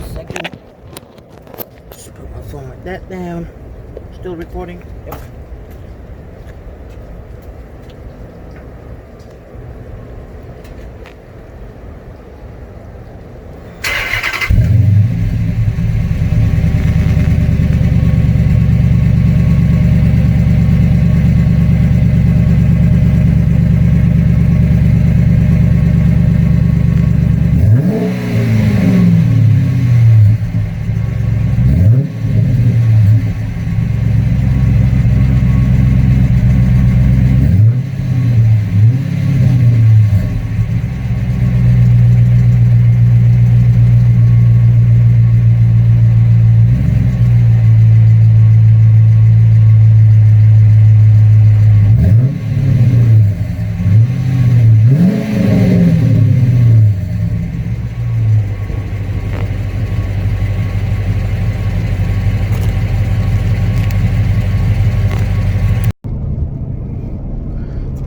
a second. Just put my phone like that down. Still recording? Yep.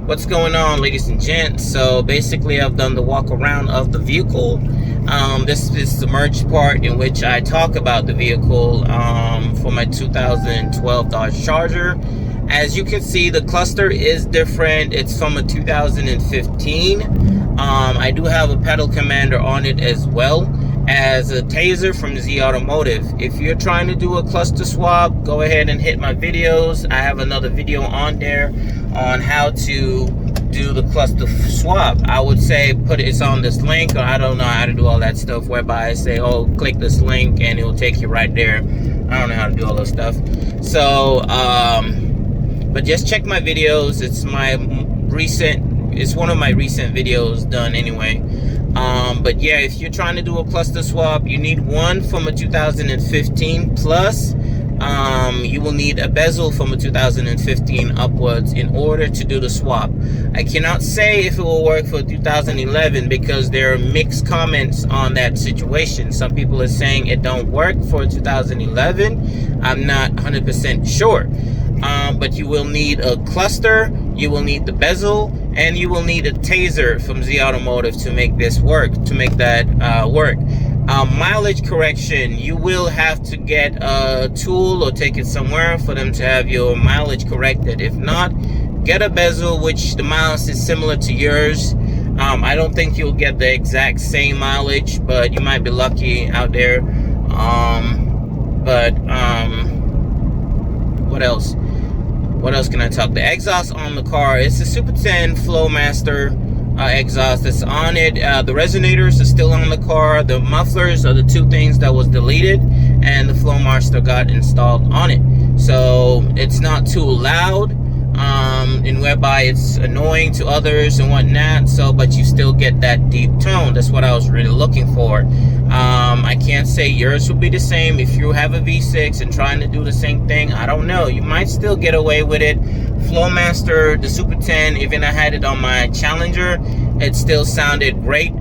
What's going on, ladies and gents? So basically I've done the walk around of the vehicle. This is the merge part in which I talk about the vehicle for my 2012 Dodge Charger. As you can see, the cluster is different. It's from a 2015. I do have a pedal commander on it as well as a taser from Z Automotive. If you're trying to do a cluster swap, go ahead and hit my videos. I have another video on there on how to do the cluster swap. I would say it's on this link, or I don't know how to do all that stuff whereby I say, oh, click this link and it will take you right there. I don't know how to do all this stuff. So but just check my videos. It's one of my recent videos done anyway. But yeah, if you're trying to do a cluster swap, you need one from a 2015 plus. You will need a bezel from a 2015 upwards in order to do the swap. I cannot say if it will work for 2011 because there are mixed comments on that situation. Some people are saying it don't work for 2011. I'm not 100% sure. But you will need a cluster, you will need the bezel, and you will need a taser from Z Automotive to make this work, to make that work. Mileage correction, you will have to get a tool or take it somewhere for them to have your mileage corrected. If not, get a bezel which the miles is similar to yours. I don't think you'll get the exact same mileage, but you might be lucky out there. What else? What else can I talk? The exhaust on the car, it's a Super 10 Flowmaster exhaust that's on it. The resonators are still on the car. The mufflers are the two things that was deleted, and the Flowmaster got installed on it. So it's not too loud, and whereby it's annoying to others and whatnot. So, but you still get that deep tone. That's what I was really looking for. I can't say yours will be the same if you have a V6 and trying to do the same thing. I don't know. You might still get away with it. Flowmaster, the Super 10, even I had it on my Challenger, it still sounded great.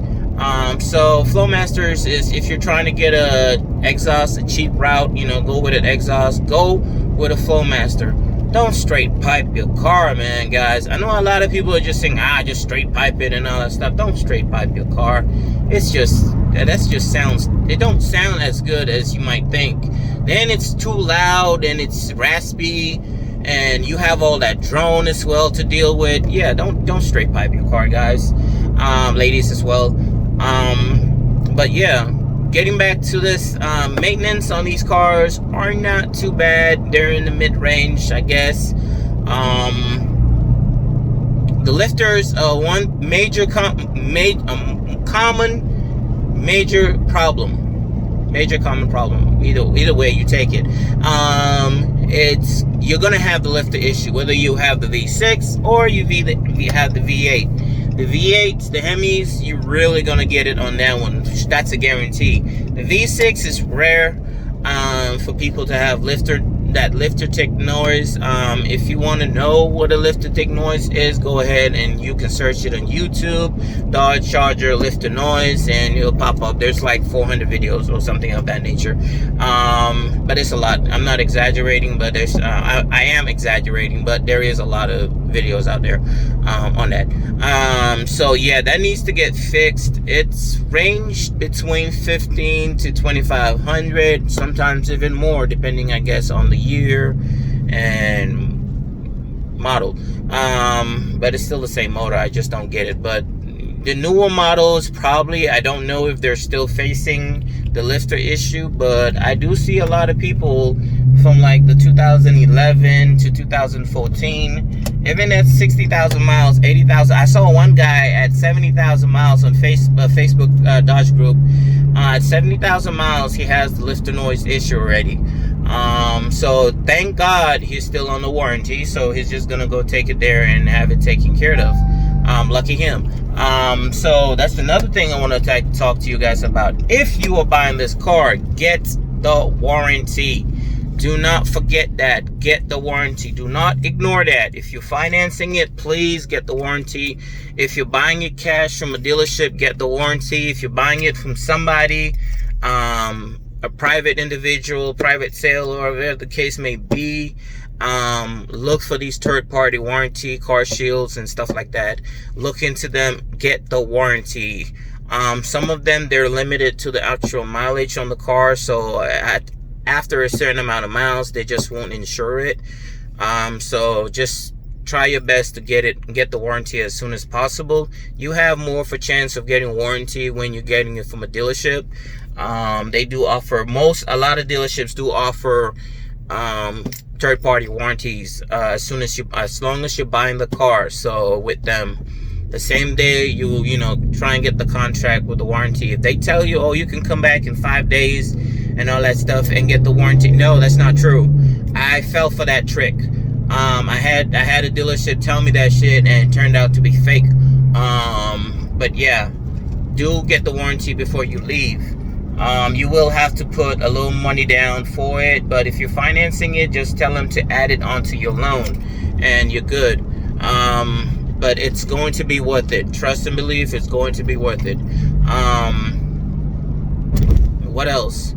So Flowmasters is, if you're trying to get a exhaust, a cheap route, you know, go with an exhaust, go with a Flowmaster. Don't straight pipe your car, man, guys. I know a lot of people are just saying, just straight pipe it and all that stuff. Don't straight pipe your car. It's just, it don't sound as good as you might think. Then it's too loud and it's raspy, and you have all that drone as well to deal with. Yeah, don't straight pipe your car, guys. Ladies as well. But yeah, getting back to this, maintenance on these cars are not too bad. They're in the mid-range, I guess. The lifters are one major common problem. Either way you take it. You're gonna have the lifter issue, whether you have the V6 or you have the V8. The V8s, the Hemis, you're really gonna get it on that one. That's a guarantee. The V6 is rare for people to have that lifter tick noise. If you want to know what a lifter tick noise is, go ahead and you can search it on YouTube, Dodge Charger lifter noise, and it'll pop up. There's like 400 videos or something of that nature. but it's a lot. I'm not exaggerating, but there's I am exaggerating, but there is a lot of videos out there on that. So yeah, that needs to get fixed. It's ranged between 15 to 2,500, sometimes even more, depending, I guess, on the year and model. But it's still the same motor. I just don't get it. But the newer models, probably, I don't know if they're still facing the lifter issue, but I do see a lot of people from like the 2011 to 2014, even at 60,000 miles, 80,000. I saw one guy at 70,000 miles on Facebook Dodge group. At 70,000 miles, he has the lifter noise issue already. So thank God he's still on the warranty, so he's just gonna go take it there and have it taken care of. Lucky him. So that's another thing I want to talk to you guys about. If you are buying this car, get the warranty. Do not forget that. Get the warranty. Do not ignore that. If you're financing it, please get the warranty. If you're buying it cash from a dealership, get the warranty. If you're buying it from somebody, a private individual, private sale, or whatever the case may be, look for these third-party warranty, car shields and stuff like that. Look into them. Get the warranty. Some of them, they're limited to the actual mileage on the car, so after a certain amount of miles, they just won't insure it. So just try your best to get the warranty as soon as possible. You have more of a chance of getting warranty when you're getting it from a dealership. They do offer, a lot of dealerships do offer third-party warranties as long as you're buying the car. So with them, the same day you know, try and get the contract with the warranty. If they tell you, oh, you can come back in 5 days and all that stuff and get the warranty, no, that's not true. I fell for that trick. I had a dealership tell me that shit and it turned out to be fake. But yeah, do get the warranty before you leave. You will have to put a little money down for it, but if you're financing it, just tell them to add it onto your loan and you're good. But it's going to be worth it. Trust and believe, it's going to be worth it. What else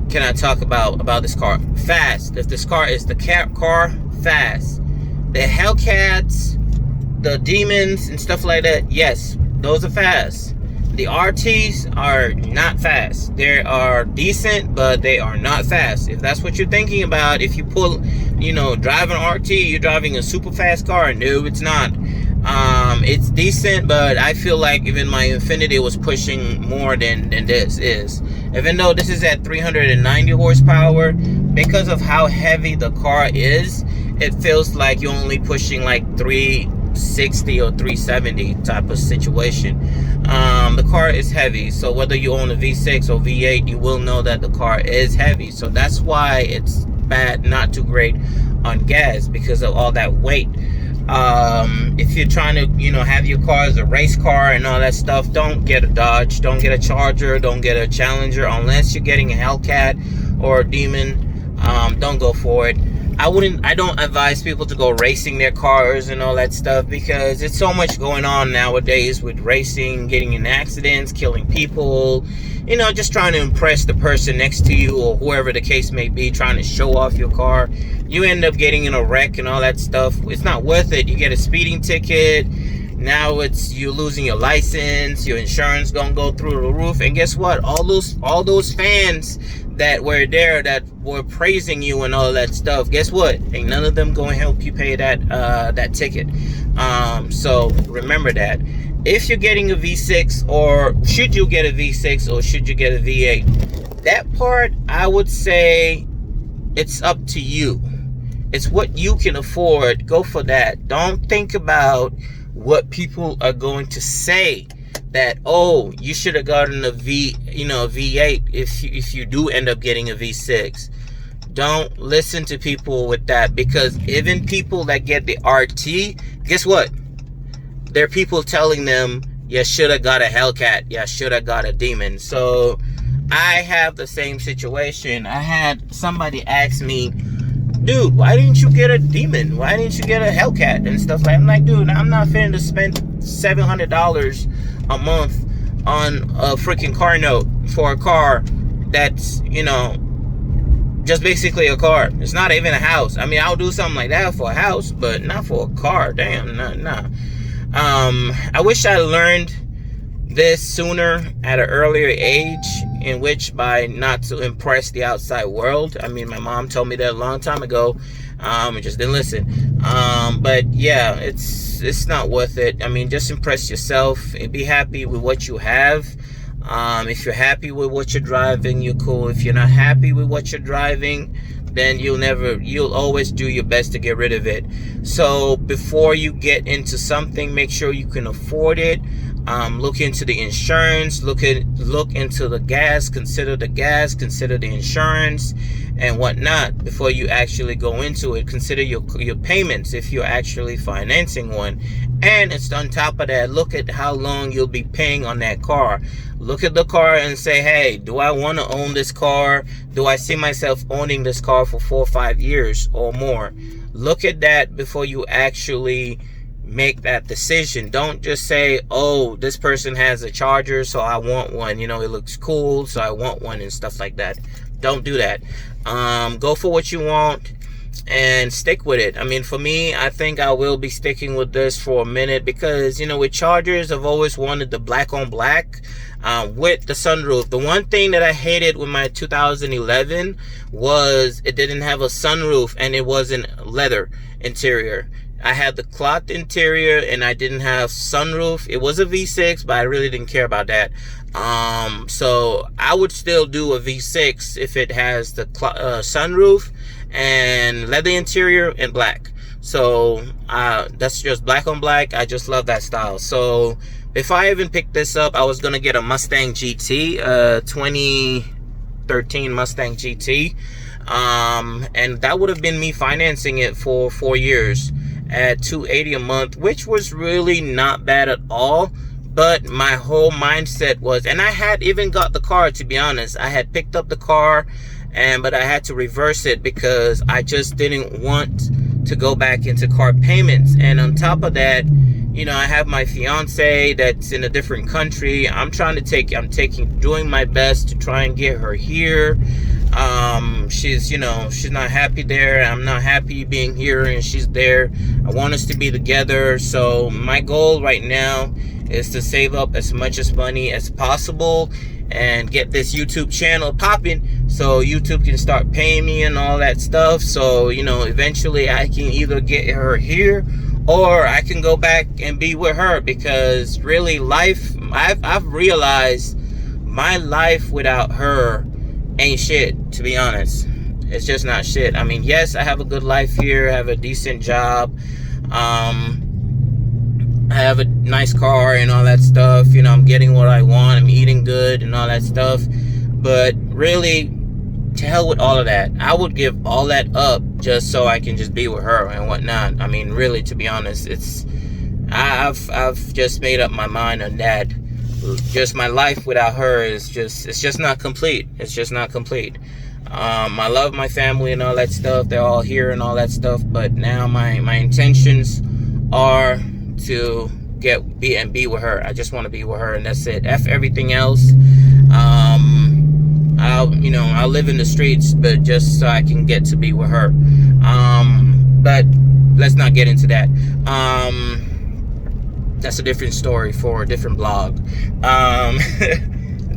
can I talk about this car? Fast. If this car is the car, fast. The Hellcats, the Demons and stuff like that, yes, those are fast. The RTs are not fast. They are decent, but they are not fast. If that's what you're thinking about, if you pull, you know, drive an RT, you're driving a super fast car. No, it's not. It's decent, but I feel like even my Infiniti was pushing more than this is. Even though this is at 390 horsepower, because of how heavy the car is, it feels like you're only pushing like 360 or 370 type of situation. The car is heavy, so whether you own a V6 or V8, you will know that the car is heavy. So that's why it's bad, not too great on gas, because of all that weight. If you're trying to, you know, have your car as a race car and all that stuff, don't get a Dodge, don't get a Charger, don't get a Challenger, unless you're getting a Hellcat or a Demon. Don't go for it. I don't advise people to go racing their cars and all that stuff, because it's so much going on nowadays with racing, getting in accidents, killing people, you know, just trying to impress the person next to you or whoever the case may be, trying to show off your car. You end up getting in a wreck and all that stuff. It's not worth it. You get a speeding ticket. Now you're losing your license, your insurance gonna go through the roof, and guess what? All those fans that were there, that were praising you and all that stuff, guess what? Ain't none of them gonna help you pay that ticket. So remember that. If you're getting a V6, or should you get a V6 or should you get a V8, that part I would say it's up to you. It's what you can afford. Go for that. Don't think about what people are going to say, that, oh, you should have gotten a V8 if you do end up getting a V6. Don't listen to people with that, because even people that get the RT, guess what? There are people telling them, you should have got a Hellcat, you should have got a Demon. So I have the same situation. I had somebody ask me, dude, why didn't you get a Demon? Why didn't you get a Hellcat and stuff like that? I'm like, dude, I'm not finna to spend $700 a month on a freaking car note for a car that's, you know, just basically a car. It's not even a house. I mean, I'll do something like that for a house, but not for a car. Damn, nah. I wish I learned this sooner at an earlier age, in which by not to impress the outside world. I mean, my mom told me that a long time ago. I just didn't listen. But yeah, it's not worth it. I mean, just impress yourself and be happy with what you have. If you're happy with what you're driving, you're cool. If you're not happy with what you're driving, then you'll always do your best to get rid of it. So before you get into something, make sure you can afford it. Look into the insurance, look into the gas, consider the insurance and whatnot before you actually go into it. Consider your payments if you're actually financing one. And it's on top of that, look at how long you'll be paying on that car. Look at the car and say, hey, do I want to own this car? Do I see myself owning this car for 4 or 5 years or more? Look at that before you actually make that decision. Don't just say, oh, this person has a Charger, so I want one. You know, it looks cool, so I want one and stuff like that. Don't do that. Go for what you want and stick with it. I mean, for me, I think I will be sticking with this for a minute because, you know, with Chargers, I've always wanted the black on black with the sunroof. The one thing that I hated with my 2011 was it didn't have a sunroof and it wasn't leather interior. I had the cloth interior and I didn't have sunroof. It was a V6, but I really didn't care about that. So I would still do a V6 if it has the sunroof and leather interior and black. So that's just black on black. I just love that style. So if I even picked this up, I was gonna get a Mustang GT, 2013 Mustang GT, and that would have been me financing it for 4 years at $280 a month, which was really not bad at all. But my whole mindset was, and I had even got the car, to be honest. I had picked up the car, but I had to reverse it because I just didn't want to go back into car payments. And on top of that, you know, I have my fiance that's in a different country. I'm doing my best to try and get her here. She's not happy there. I'm not happy being here and she's there. I want us to be together. So my goal right now is to save up as much as money as possible and get this YouTube channel popping so YouTube can start paying me and all that stuff. So, you know, eventually I can either get her here or I can go back and be with her, because really I've realized my life without her ain't shit, to be honest. It's just not shit. I mean, yes, I have a good life here. I have a decent job. I have a nice car and all that stuff. You know, I'm getting what I want. I'm eating good and all that stuff. But really, to hell with all of that. I would give all that up just so I can just be with her and whatnot. I mean, really, to be honest, I've just made up my mind on that. Just my life without her is it's just not complete. It's just not complete. I love my family and all that stuff. They're all here and all that stuff. But now my intentions are to be with her. I just want to be with her, and that's it. F everything else. I'll live in the streets, but just so I can get to be with her. But let's not get into that. That's a different story for a different blog.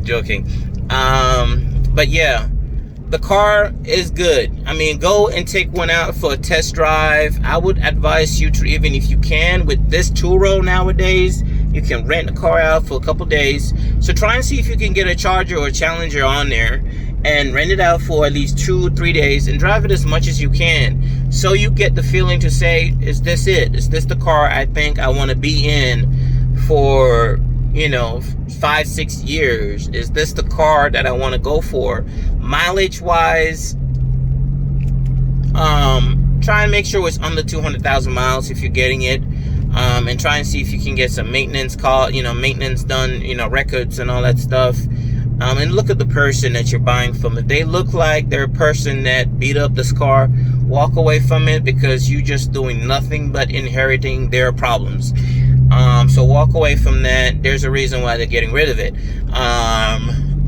Joking. But yeah, the car is good. I mean, go and take one out for a test drive. I would advise you to, even if you can, with this Turo nowadays, you can rent a car out for a couple days. So try and see if you can get a Charger or a Challenger on there and rent it out for at least 2 or 3 days and drive it as much as you can, so you get the feeling to say, is this it? Is this the car I think I want to be in for, 5-6 years? Is this the car that I want to go for? Mileage wise, try and make sure it's under 200,000 miles if you're getting it, and try and see if you can get some maintenance maintenance done, records and all that stuff. And look at the person that you're buying from. If they look like they're a person that beat up this car, walk away from it, because you're just doing nothing but inheriting their problems. So walk away from that. There's a reason why they're getting rid of it.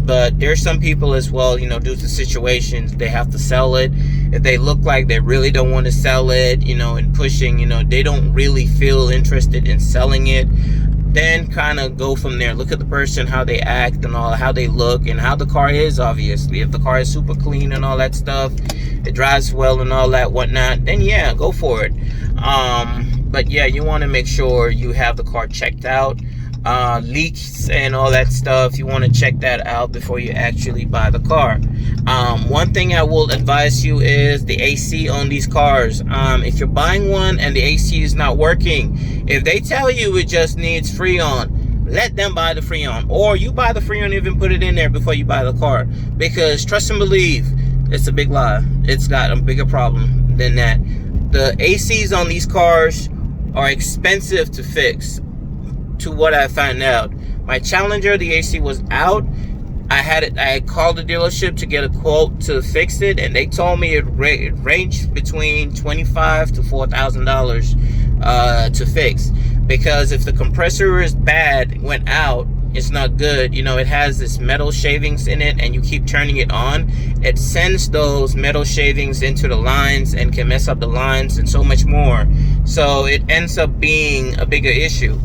But there's some people as well, you know, due to situations, they have to sell it. If they look like they really don't want to sell it, you know, and pushing, you know, they don't really feel interested in selling it, then kind of go from there. Look at the person, how they act and all, how they look, and how the car is. Obviously, if the car is super clean and all that stuff, it drives well and all that whatnot, then yeah, go for it. But yeah, you want to make sure you have the car checked out. Leaks and all that stuff, you want to check that out before you actually buy the car. One thing I will advise you is the AC on these cars. If you're buying one and the AC is not working, if they tell you it just needs Freon, let them buy the Freon, or you buy the Freon and even put it in there before you buy the car, because trust and believe, it's a big lie. It's got a bigger problem than that. The ACs on these cars are expensive to fix. To what I found out, my Challenger, the AC was out. I called the dealership to get a quote to fix it, and they told me it ranged between $25,000 to $4,000 to fix. Because if the compressor is bad, went out, it's not good. You know, it has this metal shavings in it, and you keep turning it on, it sends those metal shavings into the lines and can mess up the lines and so much more. So it ends up being a bigger issue.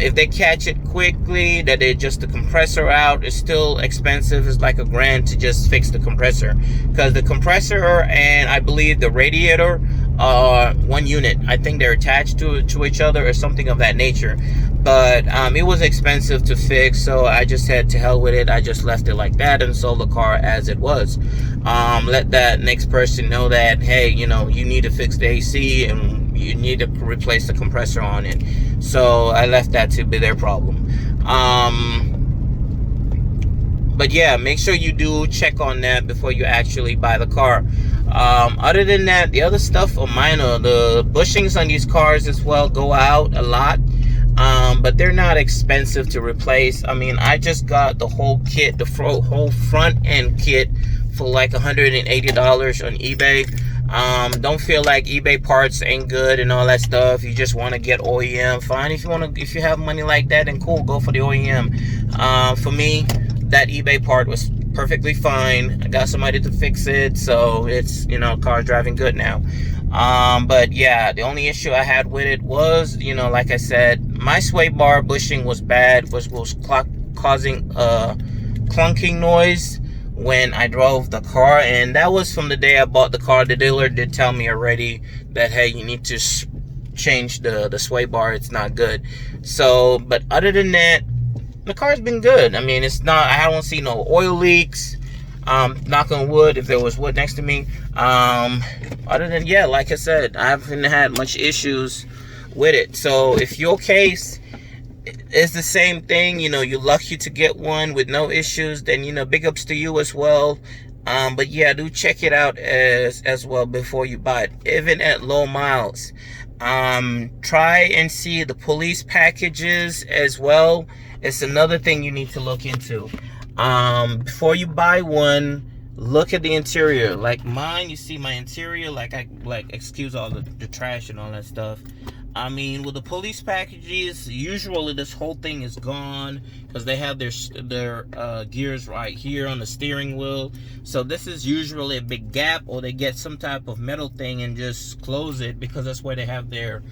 If they catch it quickly, that they just the compressor out, it's still expensive. It's like $1,000 to just fix the compressor, because the compressor and I believe the radiator are one unit. I think they're attached to each other or something of that nature. But it was expensive to fix, so I just said to hell with it. I just left it like that and sold the car as it was. Let that next person know that, hey, you know, you need to fix the AC and you need to replace the compressor on it. So I left that to be their problem. But yeah, make sure you do check on that before you actually buy the car. Other than that, the other stuff are minor. The bushings on these cars as well go out a lot. But they're not expensive to replace. I mean, I just got the whole kit, the whole front end kit for like $180 on eBay. Don't feel like eBay parts ain't good and all that stuff. You just want to get OEM, fine. If you have money like that, then cool, go for the OEM. For me, that eBay part was perfectly fine. I got somebody to fix it, so it's, you know, car's driving good now. But yeah, the only issue I had with it was, you know, like I said, my sway bar bushing was bad, was causing a clunking noise when I drove the car, and that was from the day I bought the car. The dealer did tell me already that, hey, you need to change the sway bar, it's not good. So, but other than that, the car's been good. I mean, it's not, I don't see no oil leaks. Knock on wood, if there was wood next to me. Other than, yeah, like I said, I haven't had much issues with it. So if your case is the same thing, you know, you're lucky to get one with no issues, then, you know, big ups to you as well. But yeah, do check it out as well before you buy it, even at low miles. Try and see the police packages as well. It's another thing you need to look into. Before you buy one, look at the interior. Like mine, you see my interior, like excuse all the trash and all that stuff. I mean, with the police packages, usually this whole thing is gone because they have their gears right here on the steering wheel. So this is usually a big gap, or they get some type of metal thing and just close it, because that's where they have their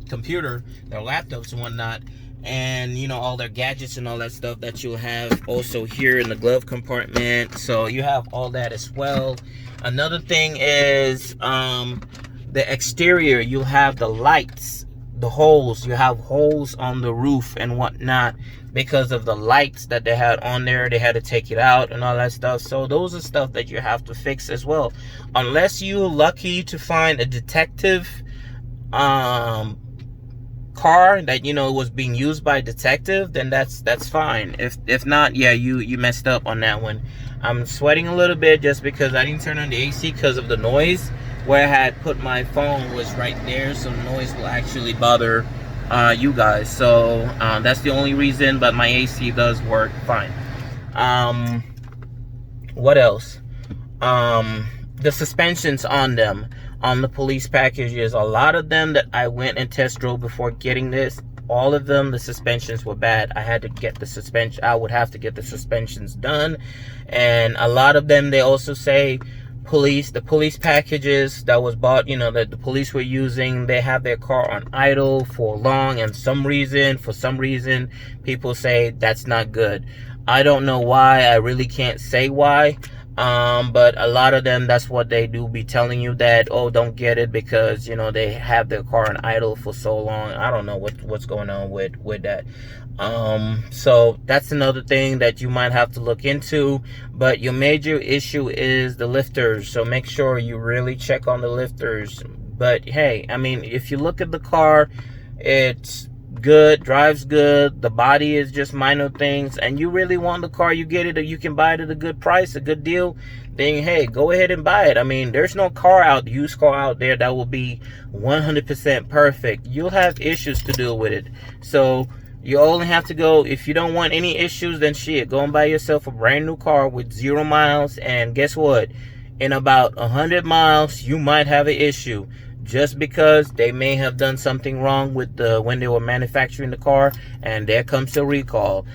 computer, their laptops and whatnot, and, you know, all their gadgets and all that stuff that you'll have also here in the glove compartment. So you have all that as well. Another thing is the exterior. You'll have the lights, the holes. You have holes on the roof and whatnot because of the lights that they had on there. They had to take it out and all that stuff. So those are stuff that you have to fix as well. Unless you're lucky to find a detective car that, you know, was being used by a detective, then that's fine. If not, yeah, you messed up on that one. I'm sweating a little bit just because I didn't turn on the AC because of the noise. Where I had put my phone was right there, so the noise will actually bother you guys. So that's the only reason, but my AC does work fine. What else? The suspensions on them, on the police packages, a lot of them that I went and test drove before getting this, all of them, the suspensions were bad. I had to get the suspension. I would have to get the suspensions done. And a lot of them, they also say the police packages that was bought, you know, that the police were using, they have their car on idle for long, and for some reason people say that's not good. I don't know why. I really can't say why. But a lot of them, that's what they do, be telling you that, oh, don't get it because, you know, they have their car on idle for so long. I don't know what's going on with that. So that's another thing that you might have to look into. But your major issue is the lifters, so make sure you really check on the lifters. But hey, I mean, if you look at the car, it's good, drives good, the body is just minor things, and you really want the car, you get it, or you can buy it at a good price, a good deal, then hey, go ahead and buy it. I mean, there's no used car out there that will be 100% perfect. You'll have issues to deal with it. So you only have to go, if you don't want any issues, then shit, go and buy yourself a brand new car with 0 miles, and guess what? In about 100 miles, you might have an issue. Just because they may have done something wrong with when they were manufacturing the car, and there comes a recall.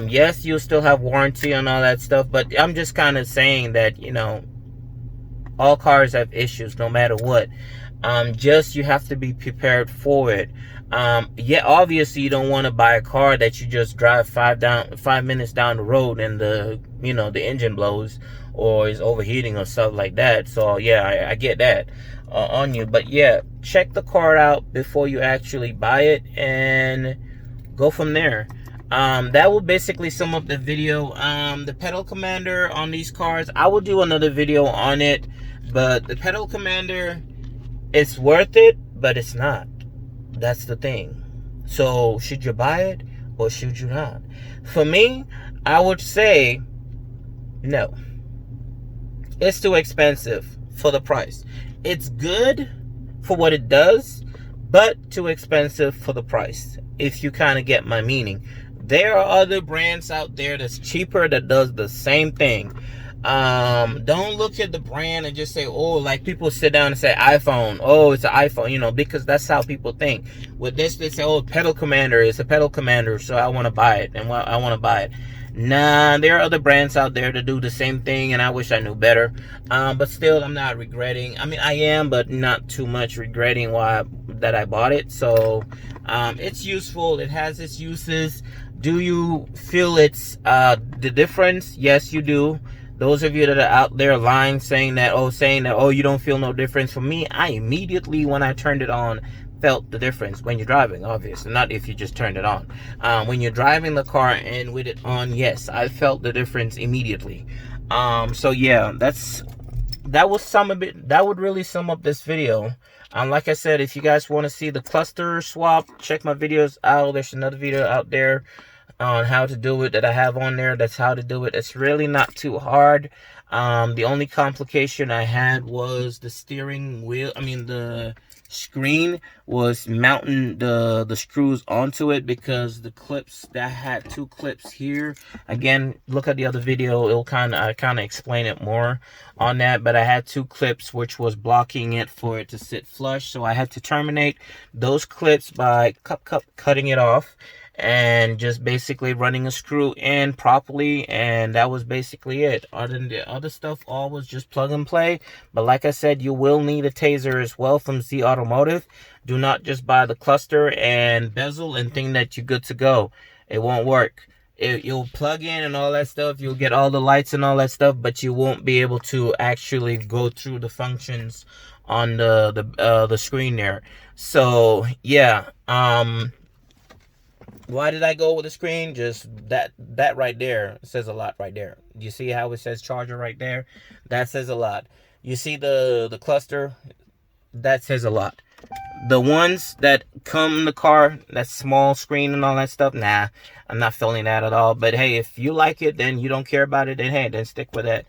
Yes, you'll still have warranty on all that stuff, but I'm just kind of saying that, you know, all cars have issues no matter what. Just you have to be prepared for it. Yeah, obviously you don't want to buy a car that you just drive 5 minutes down the road and the engine blows or is overheating or stuff like that. So yeah, I get that on you. But yeah, check the car out before you actually buy it and go from there. That will basically sum up the video. The Pedal Commander on these cars, I will do another video on it, but the Pedal Commander, it's worth it, but it's not. That's the thing. So should you buy it or should you not? For me, I would say no. It's too expensive for the price. It's good for what it does, but too expensive for the price, if you kind of get my meaning. There are other brands out there that's cheaper that does the same thing. Don't look at the brand and just say, oh, like people sit down and say iPhone, oh, it's an iPhone, you know, because that's how people think. With this, they say, oh, Pedal Commander, it's a Pedal Commander, so I want to buy it, and I want to buy it. Nah, there are other brands out there that do the same thing, and I wish I knew better. But still, I'm not regretting. I mean, I am, but not too much regretting that I bought it. So it's useful. It has its uses. Do you feel it's the difference? Yes, you do. Those of you that are out there lying, saying that, oh, you don't feel no difference. For me, I immediately, when I turned it on, felt the difference. When you're driving, obviously, not if you just turned it on. When you're driving the car and with it on, yes, I felt the difference immediately. So yeah, that would really sum up this video. Like I said, if you guys want to see the cluster swap, check my videos out. There's another video out there on how to do it that I have on there. That's how to do it. It's really not too hard. The only complication I had was the steering wheel. I mean, the screen was mounting the screws onto it, because the clips, that had 2 clips here. Again, look at the other video. It'll kind of explain it more on that. But I had 2 clips which was blocking it for it to sit flush, so I had to terminate those clips by cutting it off and just basically running a screw in properly, and that was basically it. Other than the other stuff, all was just plug and play. But like I said, you will need a taser as well from Z Automotive. Do not just buy the cluster and bezel and think that you're good to go. It won't work. You'll plug in and all that stuff, you'll get all the lights and all that stuff, but you won't be able to actually go through the functions on the screen there. So yeah, why did I go with the screen? Just that right there says a lot right there. You see how it says charger right there? That says a lot. You see the cluster? That says a lot. The ones that come in the car, that small screen and all that stuff, nah, I'm not feeling that at all. But hey, if you like it, then you don't care about it, then hey, then stick with that.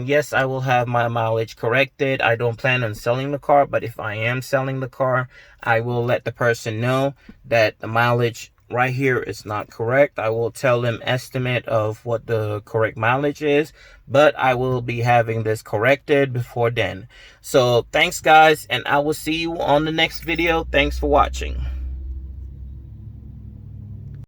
Yes, I will have my mileage corrected. I don't plan on selling the car, but if I am selling the car, I will let the person know that the mileage right here is not correct. I will tell them estimate of what the correct mileage is, but I will be having this corrected before then. So thanks guys, and I will see you on the next video. Thanks for watching.